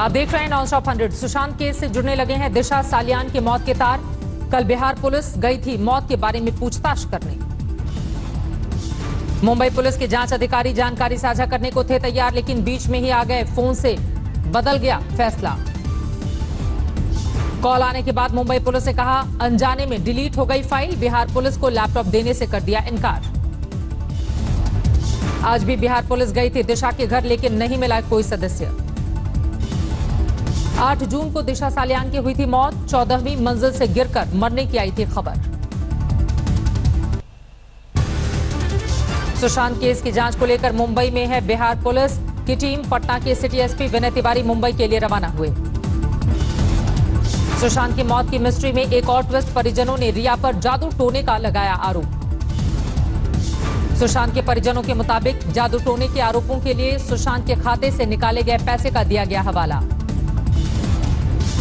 आप देख रहे हैं नॉन स्टॉप 100। सुशांत केस से जुड़ने लगे हैं दिशा सालियान की मौत के तार। कल बिहार पुलिस गई थी मौत के बारे में पूछताछ करने। मुंबई पुलिस के जांच अधिकारी जानकारी साझा करने को थे तैयार, लेकिन बीच में ही आ गए। फोन से बदल गया फैसला। कॉल आने के बाद मुंबई पुलिस ने कहा अनजाने में डिलीट हो गई फाइल। बिहार पुलिस को लैपटॉप देने से कर दिया इनकार। आज भी बिहार पुलिस गई थी दिशा के घर, लेकिन नहीं मिला कोई सदस्य। 8 जून को दिशा सालियान की हुई थी मौत। 14वीं मंजिल से गिरकर मरने की आई थी खबर। सुशांत केस की जांच को लेकर मुंबई में है बिहार पुलिस की टीम। पटना के सिटी एसपी विनय तिवारी मुंबई के लिए रवाना हुए। सुशांत की मौत की मिस्ट्री में एक और ट्विस्ट। परिजनों ने रिया पर जादू टोने का लगाया आरोप। सुशांत के परिजनों के मुताबिक जादू टोने के आरोपों के लिए सुशांत के खाते से निकाले गए पैसे का दिया गया हवाला।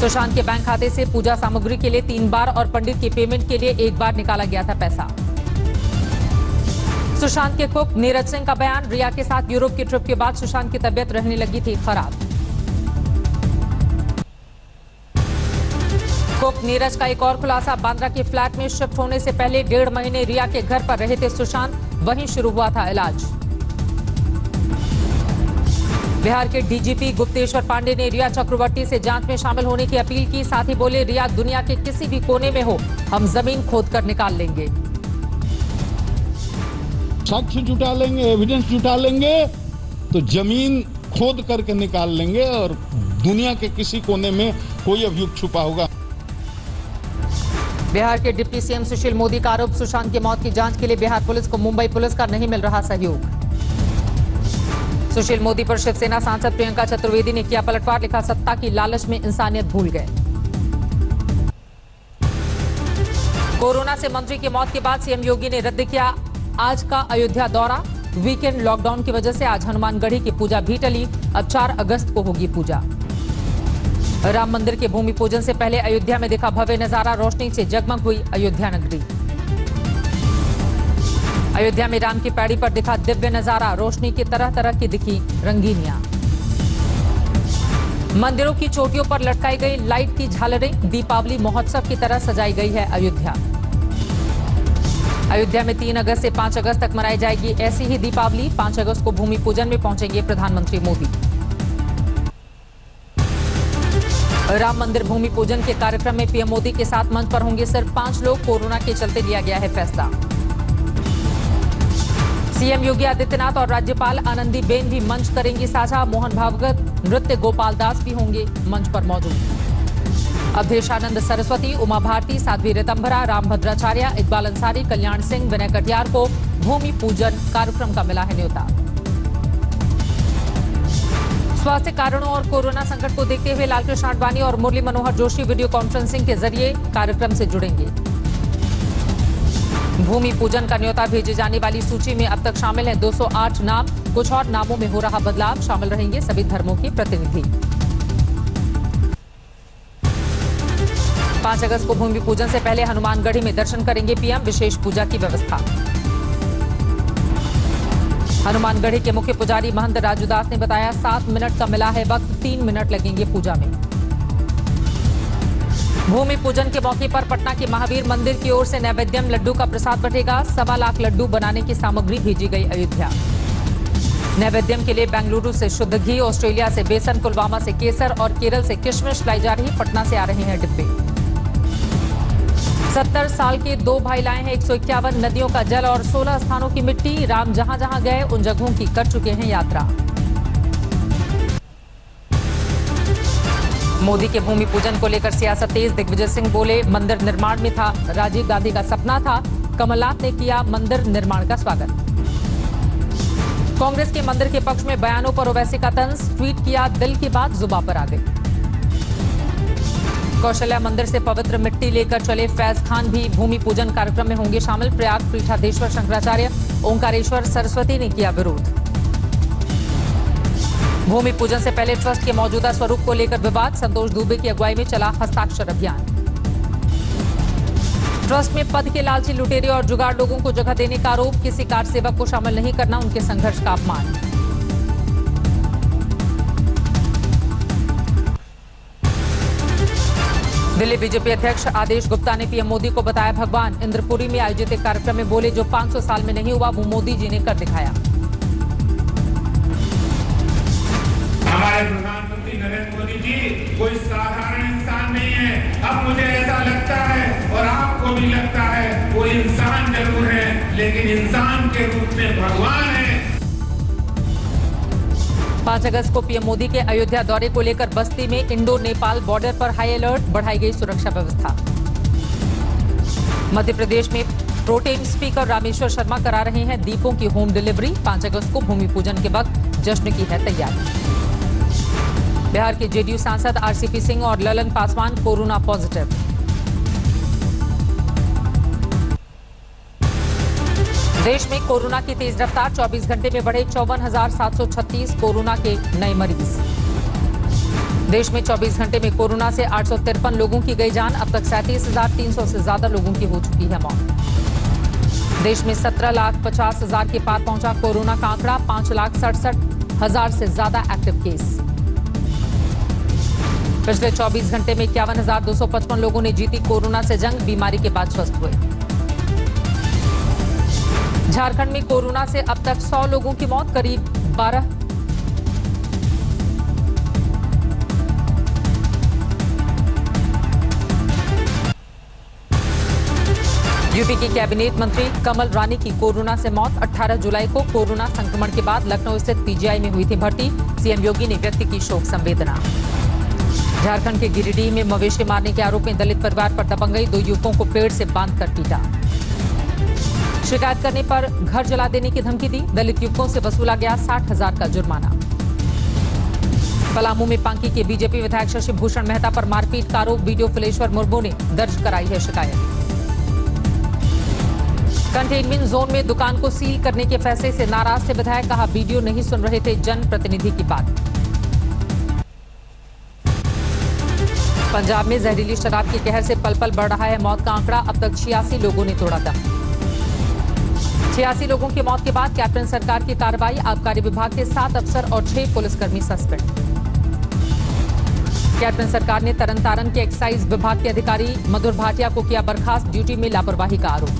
सुशांत के बैंक खाते से पूजा सामग्री के लिए 3 बार और पंडित की पेमेंट के लिए 1 बार निकाला गया था पैसा। सुशांत के कुक नीरज सिंह का बयान। रिया के साथ यूरोप की ट्रिप के बाद सुशांत की तबीयत रहने लगी थी खराब। कुक नीरज का एक और खुलासा। बांद्रा के फ्लैट में शिफ्ट होने से पहले 1.5 महीने रिया के घर पर रहे थे सुशांत। वहीं शुरू हुआ था इलाज। बिहार के डीजीपी गुप्तेश्वर पांडे ने रिया चक्रवर्ती से जांच में शामिल होने की अपील की। साथ ही बोले रिया दुनिया के किसी भी कोने में हो, हम जमीन खोद कर निकाल लेंगे। साक्ष्य जुटा लेंगे, एविडेंस जुटा लेंगे, तो जमीन खोद करके निकाल लेंगे और दुनिया के किसी कोने में कोई अभियुक्त छुपा होगा। बिहार के डिप्टी सीएम सुशील मोदी का आरोप। सुशांत की मौत की जांच के लिए बिहार पुलिस को मुंबई पुलिस का नहीं मिल रहा सहयोग। सुशील मोदी पर शिवसेना सांसद प्रियंका चतुर्वेदी ने किया पलटवार। लिखा सत्ता की लालच में इंसानियत भूल गए। कोरोना से मंत्री की मौत के बाद सीएम योगी ने रद्द किया आज का अयोध्या दौरा। वीकेंड लॉकडाउन की वजह से आज हनुमानगढ़ी की पूजा भी टली। अब 4 अगस्त को होगी पूजा। राम मंदिर के भूमि पूजन से पहले अयोध्या में देखा भव्य नजारा। रोशनी से जगमग हुई अयोध्या नगरी। अयोध्या में राम की पैड़ी पर दिखा दिव्य नजारा। रोशनी की तरह तरह की दिखी रंगीनियां। मंदिरों की चोटियों पर लटकाई गई लाइट की झालरें। दीपावली महोत्सव की तरह सजाई गई है अयोध्या। अयोध्या में 3 अगस्त से 5 अगस्त तक मनाई जाएगी ऐसी ही दीपावली। 5 अगस्त को भूमि पूजन में पहुंचेंगे प्रधानमंत्री मोदी। राम मंदिर भूमि पूजन के कार्यक्रम में पीएम मोदी के साथ मंच पर होंगे सिर्फ 5 लोग। कोरोना के चलते लिया गया है फैसला। सीएम योगी आदित्यनाथ और राज्यपाल आनंदीबेन भी मंच करेंगी साझा। मोहन भागवत, नृत्य गोपाल दास भी होंगे मंच पर मौजूद। अवधेशानंद सरस्वती, उमा भारती, साध्वी रितंभरा, राम भद्राचार्य, इकबाल अंसारी, कल्याण सिंह, विनय कटियार को भूमि पूजन कार्यक्रम का मिला है न्योता। स्वास्थ्य कारणों और कोरोना संकट को देखते हुए लालकृष्ण आडवाणी और मुरली मनोहर जोशी वीडियो कॉन्फ्रेंसिंग के जरिए कार्यक्रम से जुड़ेंगे। भूमि पूजन का न्योता भेजे जाने वाली सूची में अब तक शामिल हैं 208 नाम। कुछ और नामों में हो रहा बदलाव। शामिल रहेंगे सभी धर्मों के प्रतिनिधि। 5 अगस्त को भूमि पूजन से पहले हनुमानगढ़ी में दर्शन करेंगे पीएम। विशेष पूजा की व्यवस्था। हनुमानगढ़ी के मुख्य पुजारी महंत राजूदास ने बताया 7 मिनट का मिला है वक्त। 3 मिनट लगेंगे पूजा में। भूमि पूजन के मौके पर पटना के महावीर मंदिर की ओर से नैवेद्यम लड्डू का प्रसाद बंटेगा। 1.25 लाख लड्डू बनाने की सामग्री भेजी गई अयोध्या। नैवेद्यम के लिए बेंगलुरु से शुद्ध घी, ऑस्ट्रेलिया से बेसन, पुलवामा से केसर और केरल से किशमिश लाई जा रही। पटना से आ रहे हैं डिब्बे। 70 साल के 2 भाई लाए हैं 151 नदियों का जल और 16 स्थानों की मिट्टी। राम जहां जहां गए उन जगहों की कर चुके हैं यात्रा। मोदी के भूमि पूजन को लेकर सियासत तेज। दिग्विजय सिंह बोले मंदिर निर्माण में था, राजीव गांधी का सपना था। कमलनाथ ने किया मंदिर निर्माण का स्वागत। कांग्रेस के मंदिर के पक्ष में बयानों पर ओवैसी का तंज। ट्वीट किया दिल की बात जुबान पर आ गई। कौशल्या मंदिर से पवित्र मिट्टी लेकर चले फैज खान भी भूमि पूजन कार्यक्रम में होंगे शामिल। प्रयाग पीठाधीश्वर शंकराचार्य, ओंकारेश्वर सरस्वती ने किया विरोध। भूमि पूजन से पहले ट्रस्ट के मौजूदा स्वरूप को लेकर विवाद। संतोष दुबे की अगुवाई में चला हस्ताक्षर अभियान। ट्रस्ट में पद के लालची लुटेरे और जुगाड़ लोगों को जगह देने का आरोप। किसी कार सेवक को शामिल नहीं करना उनके संघर्ष का अपमान। दिल्ली बीजेपी अध्यक्ष आदेश गुप्ता ने पीएम मोदी को बताया भगवान। इंद्रपुरी में आयोजित एक कार्यक्रम में बोले जो 500 साल में नहीं हुआ वो मोदी जी ने कर दिखाया। हमारे प्रधानमंत्री नरेंद्र मोदी जी कोई साधारण इंसान नहीं है। अब मुझे ऐसा लगता है और आपको भी लगता है वो इंसान जरूर है लेकिन इंसान के रूप में भगवान है। 5 अगस्त को पीएम मोदी के अयोध्या दौरे को लेकर बस्ती में इंडो नेपाल बॉर्डर पर हाई अलर्ट, बढ़ाई गई सुरक्षा व्यवस्था। मध्य प्रदेश में प्रोटेम स्पीकर रामेश्वर शर्मा करा रहे हैं दीपों की होम डिलीवरी। 5 अगस्त को भूमि पूजन के वक्त जश्न की है तैयारी। बिहार के जेडीयू सांसद आरसीपी सिंह और ललन पासवान कोरोना पॉजिटिव। देश में कोरोना की तेज रफ्तार, 24 घंटे में बढ़े 54,736 कोरोना के नए मरीज। देश में 24 घंटे में कोरोना से 853 लोगों की गई जान। अब तक 37,300 से ज्यादा लोगों की हो चुकी है मौत। देश में 17,50,000 के पार पहुंचा कोरोना का आंकड़ा, 5,67,000 से ज्यादा एक्टिव केस। पिछले 24 घंटे में 51,255 लोगों ने जीती कोरोना से जंग, बीमारी के बाद स्वस्थ हुए। झारखंड में कोरोना से अब तक 100 लोगों की मौत, करीब 12। यूपी की कैबिनेट मंत्री कमल रानी की कोरोना से मौत। 18 जुलाई को कोरोना संक्रमण के बाद लखनऊ स्थित पीजीआई में हुई थी भर्ती। सीएम योगी ने व्यक्त की शोक संवेदना। झारखंड के गिरिडीह में मवेशी मारने के आरोप में दलित परिवार पर दबंगई, 2 युवकों को पेड़ से बांधकर पीटा। शिकायत करने पर घर जला देने की धमकी दी, दलित युवकों से वसूला गया 60,000 का जुर्माना। पलामू में पांकी के बीजेपी विधायक शशि भूषण मेहता पर मारपीट का आरोप, वीडियो फुलेश्वर मुर्मू ने दर्ज कराई है शिकायत। कंटेनमेंट जोन में दुकान को सील करने के फैसले से नाराज थे विधायक, कहा वीडियो नहीं सुन रहे थे जनप्रतिनिधि की बात। पंजाब में जहरीली शराब के कहर से पल पल बढ़ रहा है मौत का आंकड़ा, अब तक 86 लोगों ने तोड़ा दम। 86 लोगों की मौत के बाद कैप्टन सरकार की कार्रवाई, आबकारी विभाग के 7 अफसर और 6 पुलिसकर्मी सस्पेंड। कैप्टन सरकार ने तरन के एक्साइज विभाग के अधिकारी मधुर भाटिया को किया बर्खास्त, ड्यूटी में लापरवाही का आरोप।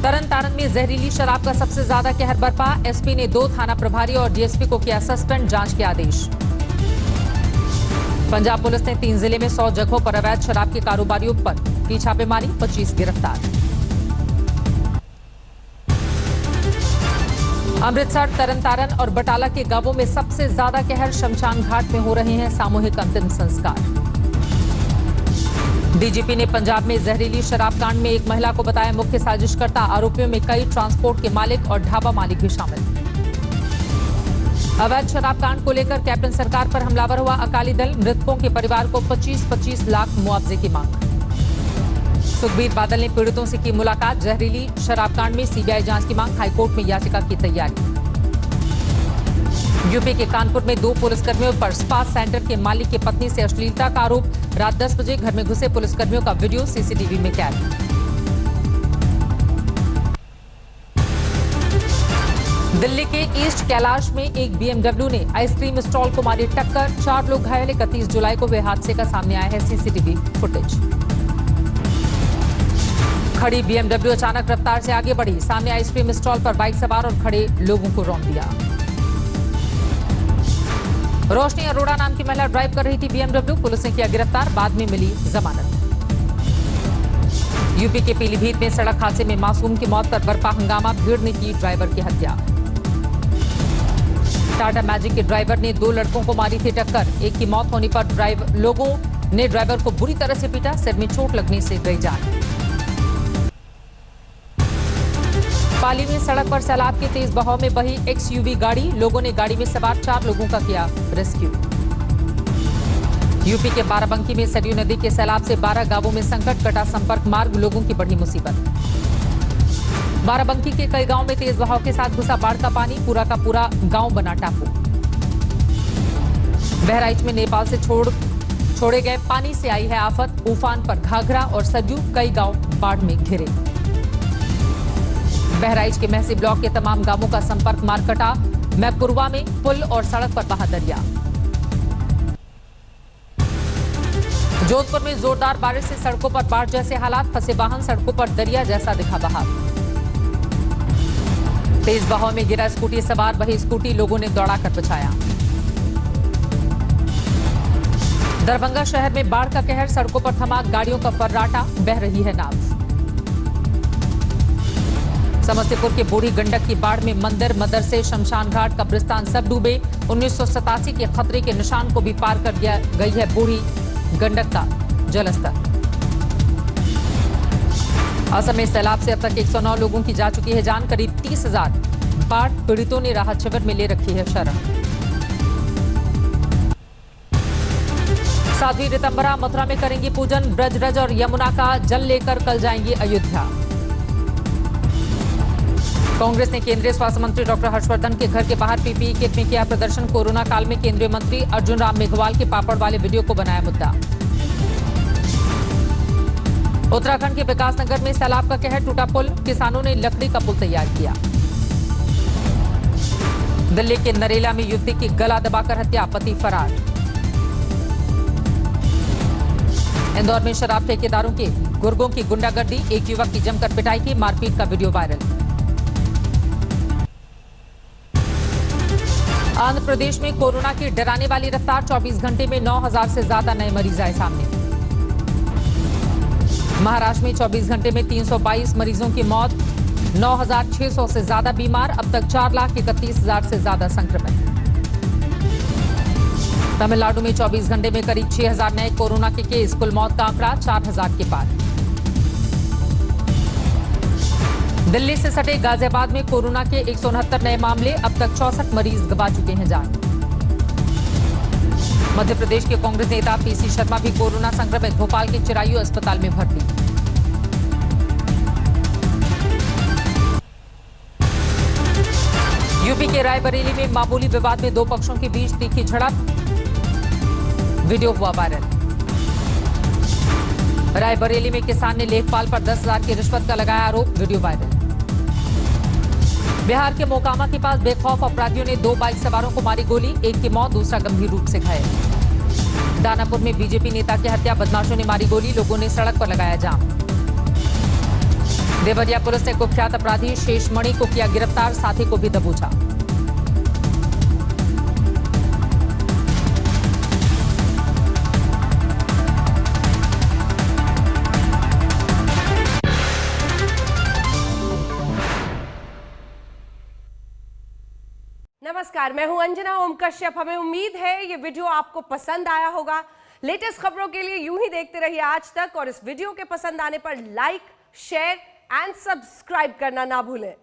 तरन में जहरीली शराब का सबसे ज्यादा कहर बरपा, एसपी ने 2 थाना प्रभारी और डीएसपी को किया सस्पेंड, जांच के आदेश। पंजाब पुलिस ने 3 जिले में 100 जगहों पर अवैध शराब के कारोबारियों पर की छापेमारी, 25 गिरफ्तार। अमृतसर, तरन और बटाला के गांवों में सबसे ज्यादा कहर, शमशान घाट में हो रहे हैं सामूहिक अंतिम संस्कार। डीजीपी ने पंजाब में जहरीली शराब कांड में एक महिला को बताया मुख्य साजिशकर्ता, आरोपियों में कई ट्रांसपोर्ट के मालिक और ढाबा मालिक भी शामिल। अवैध शराब कांड को लेकर कैप्टन सरकार पर हमलावर हुआ अकाली दल, मृतकों के परिवार को 25-25 लाख मुआवजे की मांग। सुखबीर बादल ने पीड़ितों से की मुलाकात, जहरीली शराब कांड में सीबीआई जांच की मांग, हाईकोर्ट में याचिका की तैयारी। यूपी के कानपुर में 2 पुलिसकर्मियों पर स्पा सेंटर के मालिक की पत्नी से अश्लीलता का आरोप, रात 10 बजे घर में घुसे पुलिसकर्मियों का वीडियो सीसीटीवी में कैद। दिल्ली के ईस्ट कैलाश में एक बीएमडब्ल्यू ने आइसक्रीम स्टॉल को मारी टक्कर, 4 लोग घायल। 31 जुलाई को हुए हादसे का सामने आया है सीसीटीवी फुटेज। खड़ी बीएमडब्ल्यू अचानक रफ्तार से आगे बढ़ी, सामने आइसक्रीम स्टॉल पर बाइक सवार और खड़े लोगों को रौंद दिया। रोशनी अरोड़ा नाम की महिला ड्राइव कर रही थी बीएमडब्ल्यू, पुलिस ने किया गिरफ्तार, बाद में मिली जमानत। यूपी के पीलीभीत में सड़क हादसे में मासूम की मौत पर बरपा हंगामा, भीड़ ने की ड्राइवर की हत्या। टाटा मैजिक के ड्राइवर ने 2 लड़कों को मारी थी टक्कर, एक की मौत होने पर लोगों ने ड्राइवर को बुरी तरह से पीटा, सिर में चोट लगने से गई जान। पाली में सड़क पर सैलाब के तेज बहाव में बही एक्सयूवी गाड़ी, लोगों ने गाड़ी में सवार 4 लोगों का किया रेस्क्यू। यूपी के बाराबंकी में सरयू नदी के सैलाब से 12 गांवों में संकट, कटा संपर्क मार्ग, लोगों की बढ़ी मुसीबत। बाराबंकी के कई गांवों में तेज बहाव के साथ घुसा बाढ़ का पानी, पूरा का पूरा गांव बना टापू। बहराइच में नेपाल से छोड़े गए पानी से आई है आफत, उफान पर घाघरा और सरयू, कई गांव बाढ़ में घिरे। बहराइच के महसी ब्लॉक के तमाम गांवों का संपर्क मार्ग कटा, मैपुरवा में पुल और सड़क पर बहा दरिया। जोधपुर में जोरदार बारिश से सड़कों पर बाढ़ जैसे हालात, फंसे वाहन सड़कों पर दरिया जैसा दिखा बहाव। तेज बहाव में गिरा स्कूटी सवार, वही स्कूटी लोगों ने दौड़ाकर बचाया। दरभंगा शहर में बाढ़ का कहर, सड़कों पर थमा गाड़ियों का फर्राटा, बह रही है नाव। समस्तीपुर के बूढ़ी गंडक की बाढ़ में मंदिर, मदरसे, शमशान घाट, कब्रिस्तान सब डूबे। 1987 के खतरे के निशान को भी पार कर गई है बूढ़ी गंडक का जलस्तर। असम में सैलाब से अब तक 109 लोगों की जा चुकी है जान। करीब 30,000 बाढ़ पीड़ितों ने राहत शिविर में ले रखी है शरण। साध्वी ऋतंबरा मथुरा में करेंगी पूजन, ब्रज और यमुना का जल लेकर कल जाएंगी अयोध्या। कांग्रेस ने केंद्रीय स्वास्थ्य मंत्री डॉक्टर हर्षवर्धन के घर के बाहर पीपीई किट में किया प्रदर्शन। कोरोना काल में केंद्रीय मंत्री अर्जुन राम मेघवाल के पापड़ वाले वीडियो को बनाया मुद्दा। उत्तराखंड के विकासनगर में सैलाब का कहर, टूटा पुल, किसानों ने लकड़ी का पुल तैयार किया। दिल्ली के नरेला में युवती की गला दबाकर हत्या, पति फरार। इंदौर में शराब ठेकेदारों के गुर्गों की गुंडागर्दी, एक युवक की जमकर पिटाई की, मारपीट का वीडियो वायरल। आंध्र प्रदेश में कोरोना की डराने वाली रफ्तार, 24 घंटे में 9,000 से ज्यादा नए मरीज आए सामने। महाराष्ट्र में 24 घंटे में 322 मरीजों की मौत, 9,600 से ज्यादा बीमार, अब तक 4,31,000 से ज्यादा संक्रमित। तमिलनाडु में 24 घंटे में करीब 6,000 नए कोरोना के केस, कुल मौत का आंकड़ा 4,000 के पार। दिल्ली से सटे गाजियाबाद में कोरोना के 169 नए मामले, अब तक 64 मरीज गंवा चुके हैं जान। मध्य प्रदेश के कांग्रेस नेता पीसी शर्मा भी कोरोना संक्रमित, भोपाल के चिरायू अस्पताल में भर्ती। यूपी के रायबरेली में मामूली विवाद में दो पक्षों के बीच तीखी झड़प, वीडियो हुआ वायरल। रायबरेली में किसान ने लेखपाल पर 10,000 की रिश्वत का लगाया आरोप, वीडियो वायरल। बिहार के मोकामा के पास बेखौफ अपराधियों ने 2 बाइक सवारों को मारी गोली, एक की मौत, दूसरा गंभीर रूप से घायल। दानापुर में बीजेपी नेता की हत्या, बदमाशों ने मारी गोली, लोगों ने सड़क पर लगाया जाम। देवरिया पुलिस ने कुख्यात अपराधी शेषमणि को किया गिरफ्तार, साथी को भी दबोचा। नमस्कार, मैं हूं अंजना ओम कश्यप। हमें उम्मीद है ये वीडियो आपको पसंद आया होगा। लेटेस्ट खबरों के लिए यूं ही देखते रहिए आज तक, और इस वीडियो के पसंद आने पर लाइक, शेयर एंड सब्सक्राइब करना ना भूलें।